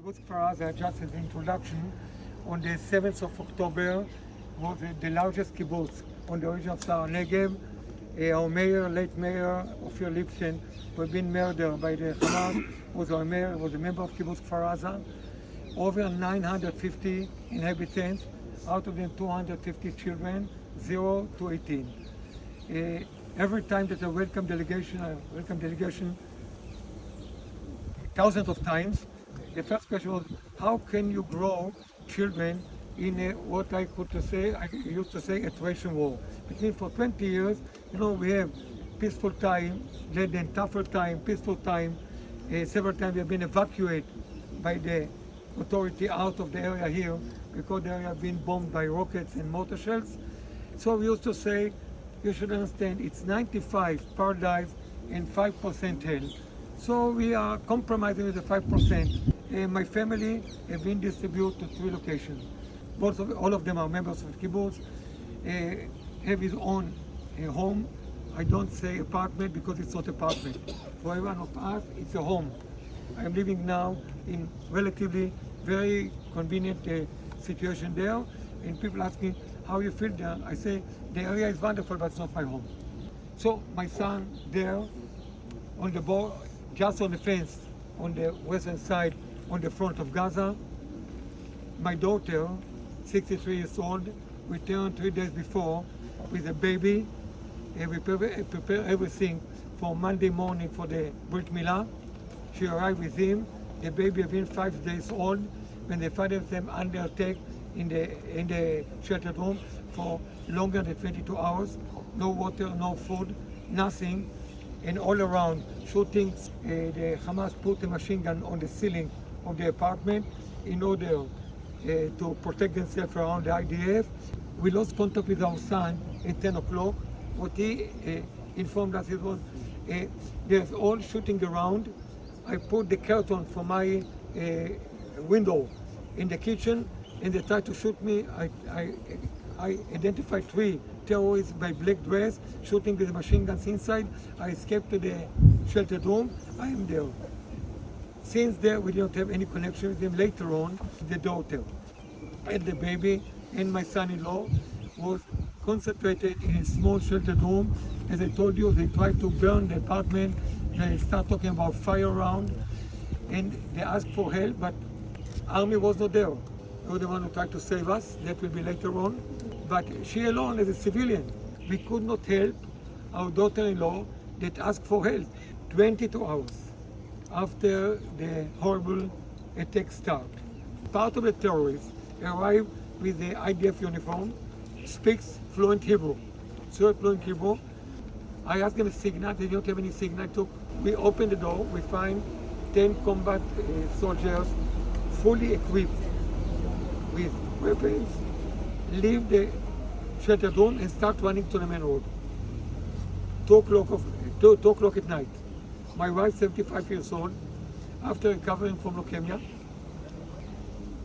Kibutz Kfar Aza, just as an introduction, on the 7th of October was the largest kibbutz on the region of Sa'ar Negev. Our mayor, late mayor Ophir Lipson, who had been murdered by the Hamas, was our mayor, was a member of Kibutz Kfar Aza. Over 950 inhabitants, out of them 250 children, 0 to 18. Every time that I welcome delegation thousands of times. The first question was, how can you grow children in what I used to say, a Trojan war? Between for 20 years, we have peaceful time, then tougher time, peaceful time. Several times we have been evacuated by the authority out of the area here because the area has been bombed by rockets and mortar shells. So we used to say, you should understand, it's 95 paradise and 5% hell. So we are compromising with the 5%. My family have been distributed to 3 locations. All of them are members of the kibbutz, have his own home. I don't say apartment because it's not apartment. For everyone of us, it's a home. I am living now in relatively very convenient situation there, and people ask me how you feel there. I say the area is wonderful, but it's not my home. So my son there on the board, just on the fence on the western side on the front of Gaza. My daughter, 63 years old, returned 3 days before with a baby, and we prepare everything for Monday morning for the Brit Milah. She arrived with him. The baby had been 5 days old when they found them under attack in the sheltered room for longer than 22 hours. No water, no food, nothing. And all around shootings. The Hamas put a machine gun on the ceiling of the apartment in order to protect themselves around the IDF. We lost contact with our son at 10 o'clock. What he informed us, it was there's all shooting around. I put the curtain from my window in the kitchen, and they tried to shoot me. I identified 3 terrorists by black dress, shooting with machine guns inside. I escaped to the sheltered room. I am there. Since there, we didn't have any connection with them. Later on, the daughter and the baby and my son-in-law was concentrated in a small sheltered room. As I told you, they tried to burn the apartment. They start talking about fire around, and they asked for help, but army was not there. They were the one who tried to save us. That will be later on. But she alone, as a civilian, we could not help our daughter-in-law that asked for help. 22 hours after the horrible attack started, part of the terrorists arrived with the IDF uniform, speaks fluent Hebrew. So fluent Hebrew. I asked them a signal. They don't have any signal. We opened the door. We find 10 combat soldiers, fully equipped with weapons, leave the sheltered room and start running to the main road. 2 o'clock at night. My wife, 75 years old, after recovering from leukemia,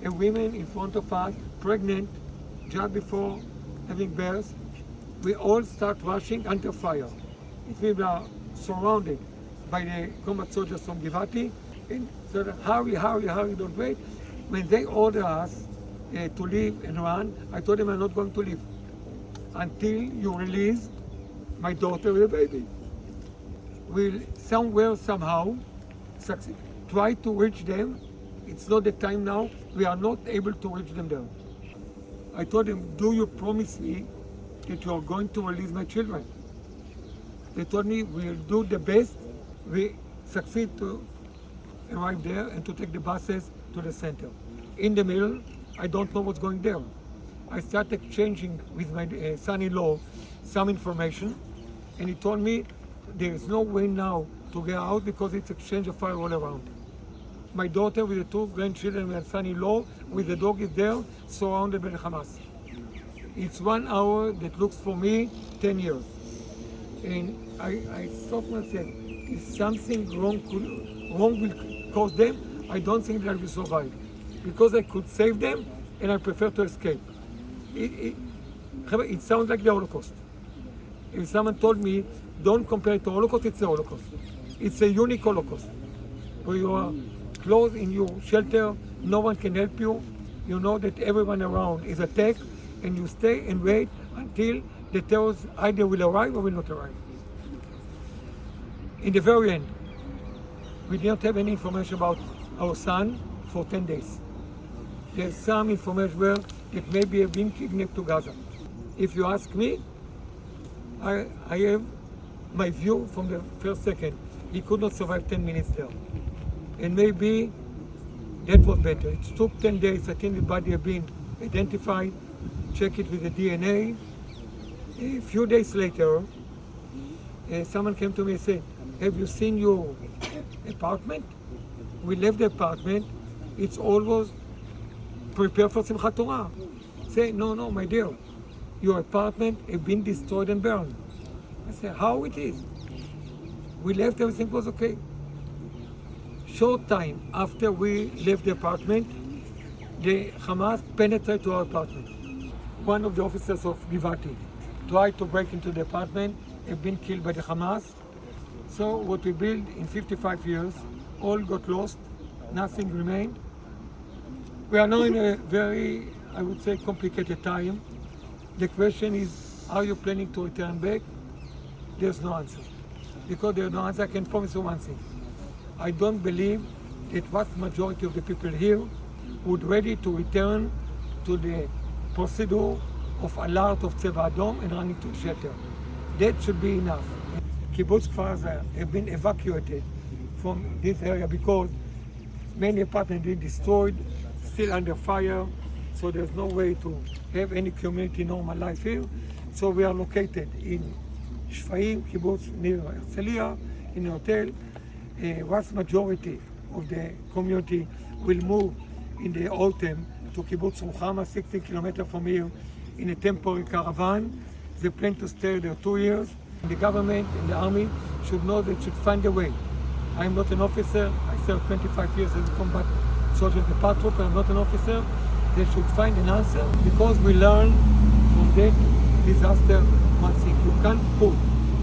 a woman in front of us, pregnant, just before having birth. We all start rushing under fire. We are surrounded by the combat soldiers from Givati, and so hurry, don't wait. When they order us to leave and run, I told them I'm not going to leave until you release my daughter with a baby. We'll somewhere, somehow, succeed. Try to reach them. It's not the time now. We are not able to reach them there. I told them, do you promise me that you are going to release my children? They told me we'll do the best. We succeed to arrive there and to take the buses to the center. In the middle, I don't know what's going there. I started exchanging with my son-in-law some information, and he told me there is no way now to get out because it's exchange of fire all around. My daughter with the 2 grandchildren and son-in-law with the dog is there, surrounded by the Hamas. It's 1 hour that looks for me 10 years. And I thought myself, if something wrong will cause them, I don't think they will survive. Because I could save them, and I prefer to escape. It sounds like the Holocaust. If someone told me, don't compare it to Holocaust, it's a Holocaust. It's a unique Holocaust, where you are close in your shelter, no one can help you. You know that everyone around is attacked, and you stay and wait until the terrorists either will arrive or will not arrive. In the very end, we didn't have any information about our son for 10 days. There's some information where it may be being kidnapped to Gaza. If you ask me, I have my view from the first second. He could not survive 10 minutes there. And maybe that was better. It took 10 days. I think the body had been identified, check it with the DNA. A few days later, someone came to me and said, have you seen your apartment? We left the apartment. It's always prepared for Simchat Torah. Say, no, my dear. Your apartment has been destroyed and burned. I said, how it is? We left, everything was okay. Short time after we left the apartment, the Hamas penetrated to our apartment. One of the officers of Givati tried to break into the apartment, have been killed by the Hamas. So what we built in 55 years, all got lost, nothing remained. We are now in a very, I would say, complicated time. The question is, are you planning to return back? There's no answer. Because there's no answer, I can promise you one thing. I don't believe that vast majority of the people here would ready to return to the procedure of alert of Tzeva Adom and running to shelter. That should be enough. Kibutz Kfar Aza have been evacuated from this area because many apartments been destroyed, still under fire, so there's no way to have any community normal life here. So we are located in Shfaim, Kibbutz near Herzliya, in a hotel. Vast majority of the community will move in the autumn to Kibbutz Ruchama, 16 kilometers from here, in a temporary caravan. They plan to stay there 2 years. The government and the army should know they should find a way. I am not an officer. I served 25 years as a combat soldier in the paratroop. I'm not an officer. They should find an answer because we learn from that disaster one thing. You can't put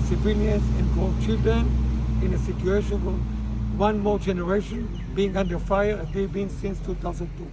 civilians and grown children in a situation where one more generation being under fire as they've been since 2002.